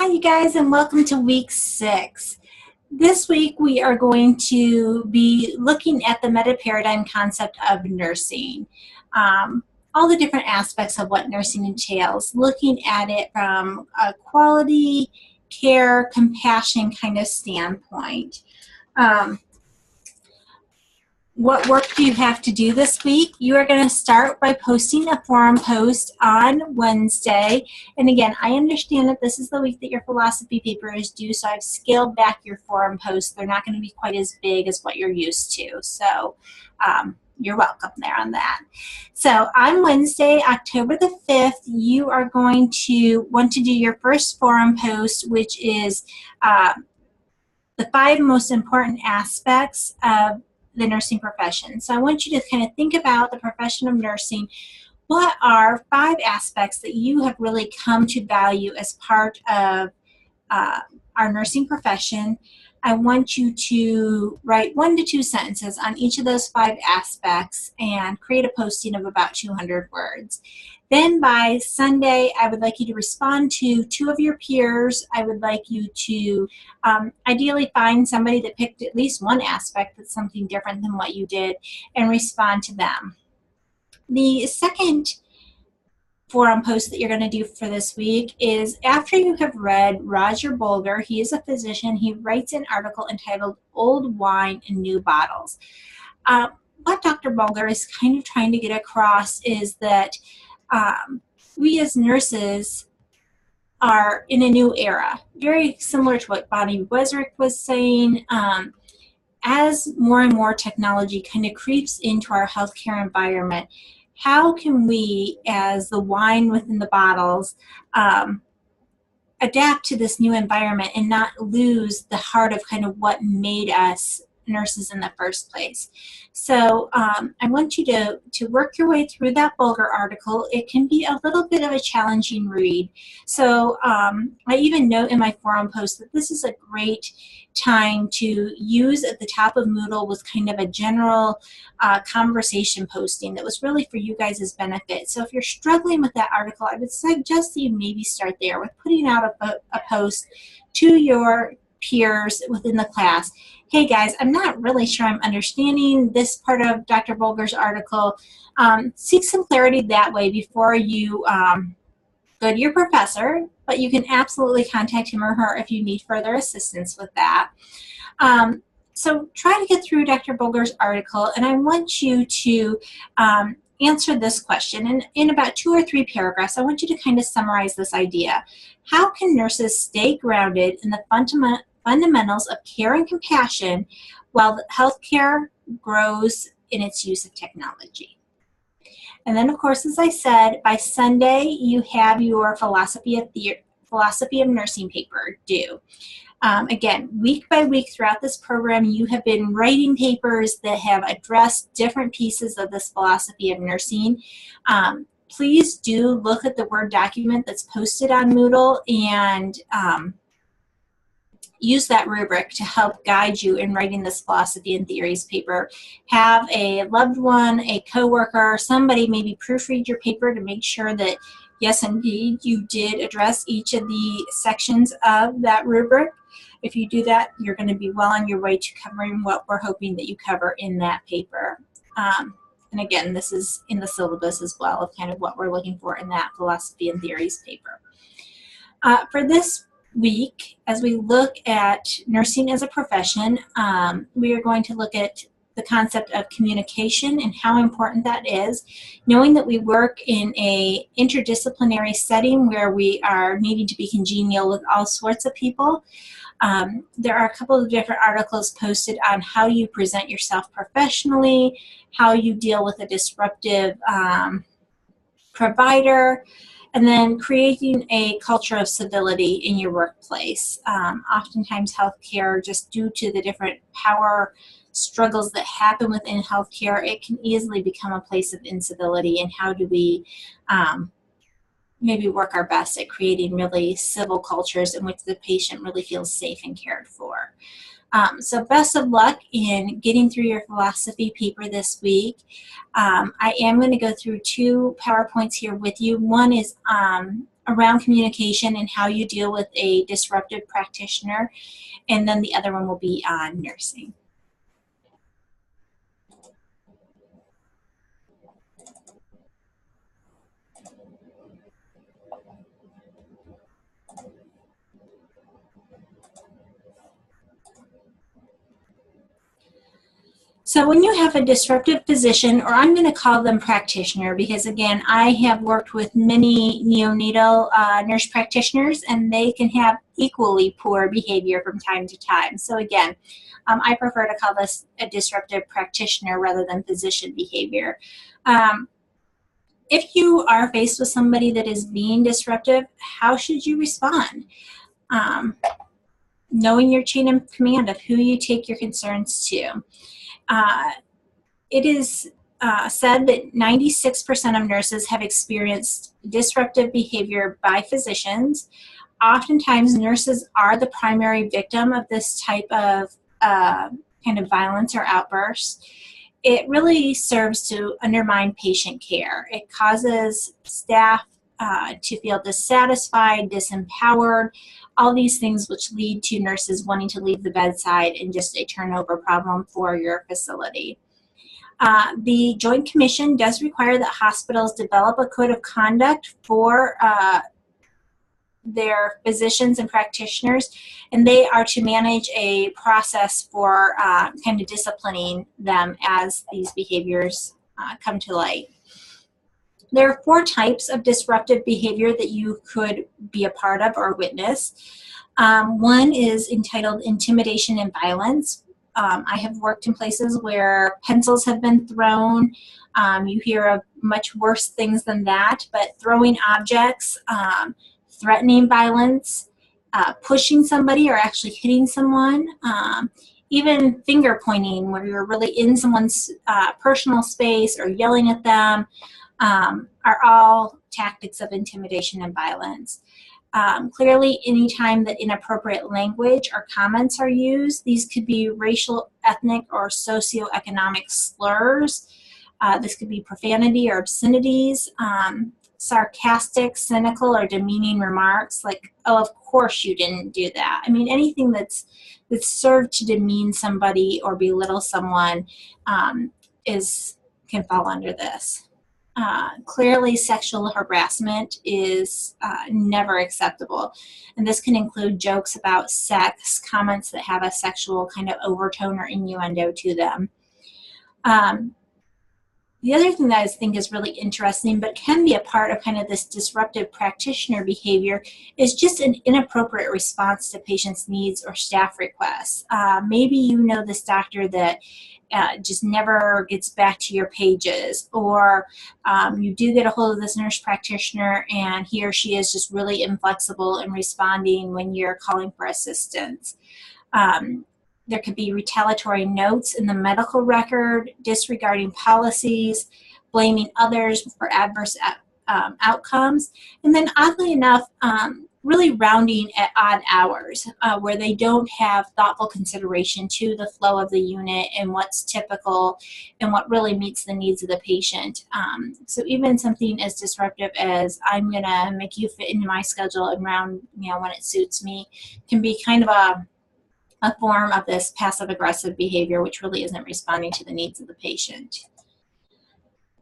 Hi, you guys, and welcome to week 6. This week we are going to be looking at the meta paradigm concept of nursing. All the different aspects of what nursing entails, looking at it from a quality, care, compassion kind of standpoint. What work do you have to do this week? You are going to start by posting a forum post on Wednesday. And again, I understand that this is the week that your philosophy paper is due, so I've scaled back your forum posts. They're not going to be quite as big as what you're used to. So you're welcome there on that. So on Wednesday, October the 5th, you are going to want to do your first forum post, which is the 5 most important aspects of the nursing profession. So I want you to kind of think about the profession of nursing. What are 5 aspects that you have really come to value as part of our nursing profession? I want you to write 1 to 2 sentences on each of those 5 aspects and create a posting of about 200 words. Then by Sunday, I would like you to respond to 2 of your peers. I would like you to ideally find somebody that picked at least 1 aspect that's something different than what you did and respond to them. The second forum post that you're going to do for this week is after you have read Roger Bolger. He is a physician. He writes an article entitled Old Wine in New Bottles. What Dr. Bolger is kind of trying to get across is that we as nurses are in a new era, very similar to what Bonnie Wesrick was saying. As more and more technology kind of creeps into our healthcare environment, how can we, as the wine within the bottles, adapt to this new environment and not lose the heart of kind of what made us nurses in the first place? So I want you to work your way through that Bulger article. It can be a little bit of a challenging read. So I even note in my forum post that this is a great time to use at the top of Moodle with kind of a general conversation posting that was really for you guys' benefit. So if you're struggling with that article, I would suggest that you maybe start there with putting out a post to your peers within the class. Hey guys, I'm not really sure I'm understanding this part of Dr. Bolger's article. Seek some clarity that way before you go to your professor, but you can absolutely contact him or her if you need further assistance with that. So try to get through Dr. Bolger's article, and I want you to answer this question. And in about 2 or 3 paragraphs, I want you to kind of summarize this idea. How can nurses stay grounded in the fundamentals of care and compassion while healthcare grows in its use of technology? And then, of course, as I said, by Sunday, you have your philosophy of nursing paper due. Again, week by week throughout this program, you have been writing papers that have addressed different pieces of this philosophy of nursing. Please do look at the Word document that's posted on Moodle and use that rubric to help guide you in writing this philosophy and theories paper. Have a loved one, a coworker, somebody maybe proofread your paper to make sure that, yes, indeed, you did address each of the sections of that rubric. If you do that, you're going to be well on your way to covering what we're hoping that you cover in that paper. And again, this is in the syllabus as well of kind of what we're looking for in that philosophy and theories paper. For this week, as we look at nursing as a profession, we are going to look at the concept of communication and how important that is. Knowing that we work in a interdisciplinary setting where we are needing to be congenial with all sorts of people. There are a couple of different articles posted on how you present yourself professionally, how you deal with a disruptive provider, and then creating a culture of civility in your workplace. Oftentimes healthcare, just due to the different power struggles that happen within healthcare, it can easily become a place of incivility. And how do we maybe work our best at creating really civil cultures in which the patient really feels safe and cared for? So best of luck in getting through your philosophy paper this week. I am going to go through 2 PowerPoints here with you. One is around communication and how you deal with a disruptive practitioner, and then the other one will be on nursing. So when you have a disruptive physician, or I'm going to call them practitioner, because again, I have worked with many neonatal nurse practitioners, and they can have equally poor behavior from time to time. So again, I prefer to call this a disruptive practitioner rather than physician behavior. If you are faced with somebody that is being disruptive, how should you respond? Knowing your chain of command of who you take your concerns to. It is said that 96% of nurses have experienced disruptive behavior by physicians. Oftentimes, nurses are the primary victim of this type of kind of violence or outburst. It really serves to undermine patient care. It causes staff to feel dissatisfied, disempowered, all these things which lead to nurses wanting to leave the bedside and just a turnover problem for your facility. The Joint Commission does require that hospitals develop a code of conduct for their physicians and practitioners, and they are to manage a process for kind of disciplining them as these behaviors come to light. There are 4 types of disruptive behavior that you could be a part of or witness. One is entitled intimidation and violence. I have worked in places where pencils have been thrown. You hear of much worse things than that, but throwing objects, threatening violence, pushing somebody or actually hitting someone, even finger pointing where you're really in someone's personal space or yelling at them, are all tactics of intimidation and violence. Clearly, anytime that inappropriate language or comments are used, these could be racial, ethnic, or socioeconomic slurs. This could be profanity or obscenities, sarcastic, cynical, or demeaning remarks like, oh, of course you didn't do that. I mean, anything that's served to demean somebody or belittle someone can fall under this. Clearly, sexual harassment is never acceptable, and this can include jokes about sex, comments that have a sexual kind of overtone or innuendo to them. The other thing that I think is really interesting, but can be a part of kind of this disruptive practitioner behavior, is just an inappropriate response to patients' needs or staff requests. Maybe you know this doctor that just never gets back to your pages, or you do get a hold of this nurse practitioner and he or she is just really inflexible in responding when you're calling for assistance. There could be retaliatory notes in the medical record, disregarding policies, blaming others for adverse outcomes, and then oddly enough, really rounding at odd hours where they don't have thoughtful consideration to the flow of the unit and what's typical and what really meets the needs of the patient. So even something as disruptive as I'm gonna make you fit into my schedule and round when it suits me can be kind of a form of this passive aggressive behavior which really isn't responding to the needs of the patient.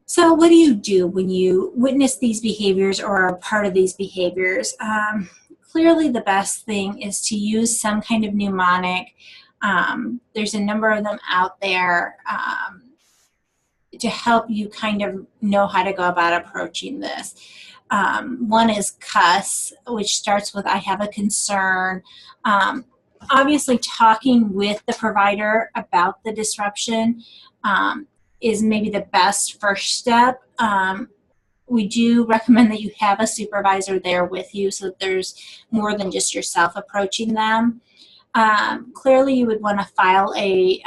So what do you do when you witness these behaviors or are part of these behaviors? Clearly the best thing is to use some kind of mnemonic. There's a number of them out there to help you kind of know how to go about approaching this. One is CUSS, which starts with I have a concern. Obviously talking with the provider about the disruption is maybe the best first step. We do recommend that you have a supervisor there with you so that there's more than just yourself approaching them. Clearly you would want to file a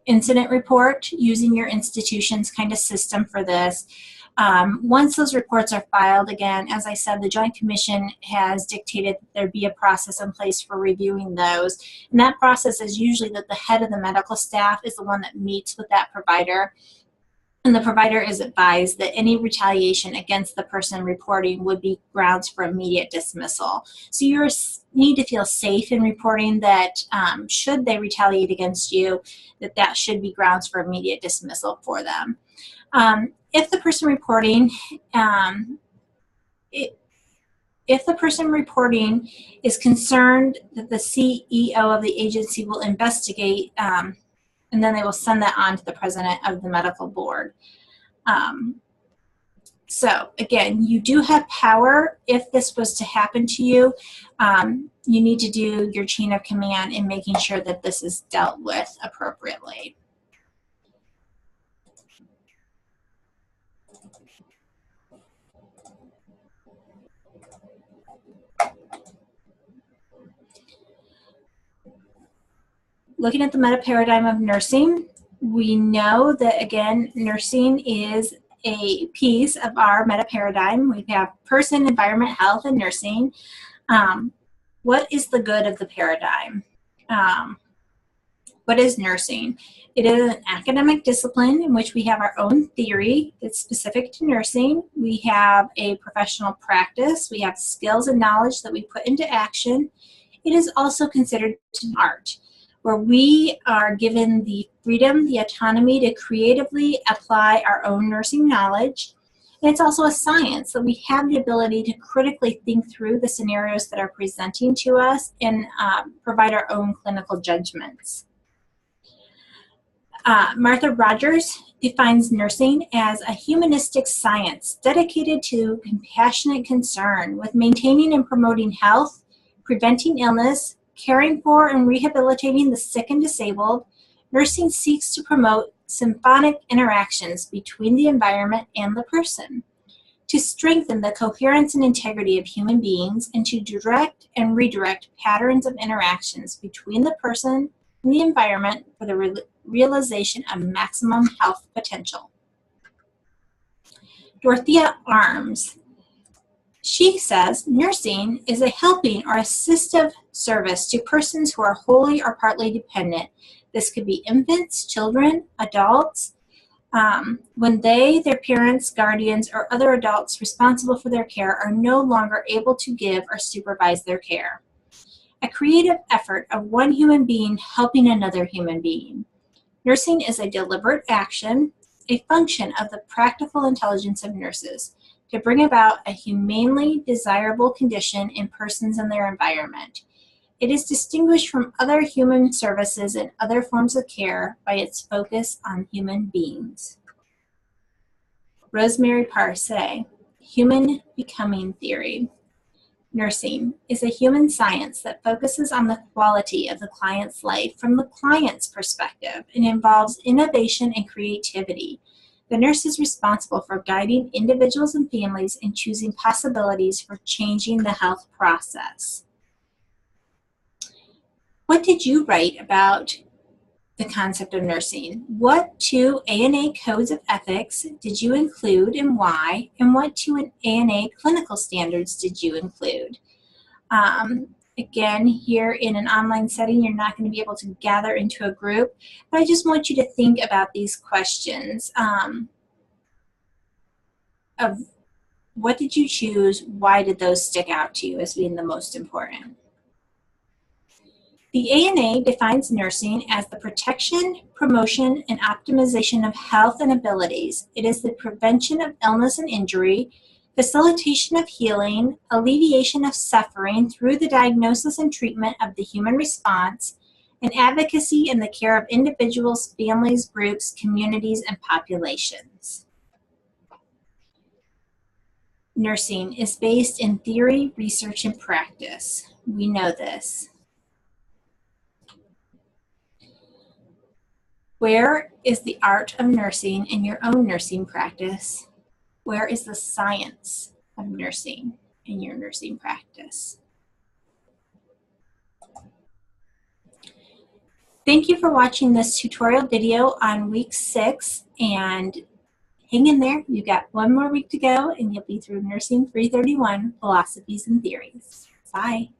incident report using your institution's kind of system for this. Once those reports are filed, again, as I said, the Joint Commission has dictated that there be a process in place for reviewing those. And that process is usually that the head of the medical staff is the one that meets with that provider And the provider is advised that any retaliation against the person reporting would be grounds for immediate dismissal. So you need to feel safe in reporting that should they retaliate against you, that should be grounds for immediate dismissal for them. If the person reporting if the person reporting is concerned that the CEO of the agency will investigate, and then they will send that on to the president of the medical board. So again, you do have power. If this was to happen to you, you need to do your chain of command in making sure that this is dealt with appropriately. Looking at the meta paradigm of nursing, we know that, again, nursing is a piece of our meta paradigm. We have person, environment, health, and nursing. What is the good of the paradigm? What is nursing? It is an academic discipline in which we have our own theory that's specific to nursing. We have a professional practice. We have skills and knowledge that we put into action. It is also considered an art, where we are given the freedom, the autonomy to creatively apply our own nursing knowledge. And it's also a science, that we have the ability to critically think through the scenarios that are presenting to us and provide our own clinical judgments. Martha Rogers defines nursing as a humanistic science dedicated to compassionate concern with maintaining and promoting health, preventing illness, caring for and rehabilitating the sick and disabled. Nursing seeks to promote symphonic interactions between the environment and the person, to strengthen the coherence and integrity of human beings, and to direct and redirect patterns of interactions between the person and the environment for the realization of maximum health potential. Dorothea Arms, she says, nursing is a helping or assistive service to persons who are wholly or partly dependent. This could be infants, children, adults, when they, their parents, guardians, or other adults responsible for their care are no longer able to give or supervise their care. A creative effort of one human being helping another human being. Nursing is a deliberate action, a function of the practical intelligence of nurses, to bring about a humanely desirable condition in persons and their environment. It is distinguished from other human services and other forms of care by its focus on human beings. Rosemary Parsay, Human Becoming Theory. Nursing is a human science that focuses on the quality of the client's life from the client's perspective and involves innovation and creativity. The nurse is responsible for guiding individuals and families in choosing possibilities for changing the health process. What did you write about the concept of nursing? What 2 ANA codes of ethics did you include and why? And what 2 ANA clinical standards did you include? Again, here in an online setting, you're not going to be able to gather into a group, but I just want you to think about these questions of what did you choose? Why did those stick out to you as being the most important? The ANA defines nursing as the protection, promotion, and optimization of health and abilities. It is the prevention of illness and injury, facilitation of healing, alleviation of suffering through the diagnosis and treatment of the human response, and advocacy in the care of individuals, families, groups, communities, and populations. Nursing is based in theory, research, and practice. We know this. Where is the art of nursing in your own nursing practice? Where is the science of nursing in your nursing practice? Thank you for watching this tutorial video on week 6, and hang in there. You've got one more week to go and you'll be through Nursing 331, Philosophies and Theories. Bye.